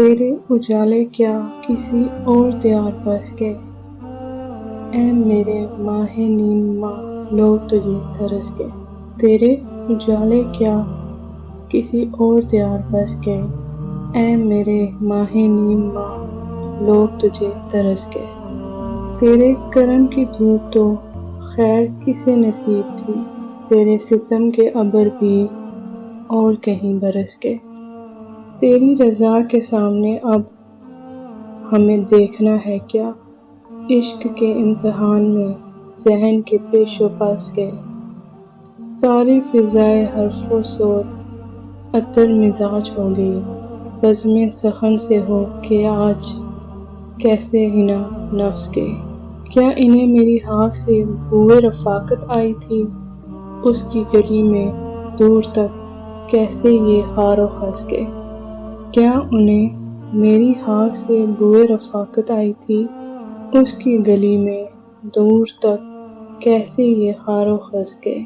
تیرے اجالے کیا کسی اور دیار بس کے، اے میرے ماہ نیم ماہ لوگ تجھے ترس کے۔ تیرے اجالے کیا کسی اور دیار بس کے، اے میرے ماہ نیم ماہ لوگ تجھے ترس کے۔ تیرے کرم کی دھوپ تو خیر کسے نصیب تھی، تیرے ستم کے ابر بھی اور کہیں برس کے۔ تیری رضا کے سامنے اب ہمیں دیکھنا ہے کیا، عشق کے امتحان میں ذہن کے پیش و پاس کے۔ ساری فضائے حرف و صوت عطر مزاج ہو گئی، بزم سخن سے ہو کہ آج کیسے حنا نفس کے۔ کیا انہیں میری ہاک سے بوئے رفاقت آئی تھی، اس کی گلی میں دور تک کیسے یہ خار و خس کے۔ کیا انہیں میری ہاک سے بوئے رفاقت آئی تھی، اس کی گلی میں دور تک کیسے یہ خار و خس کے۔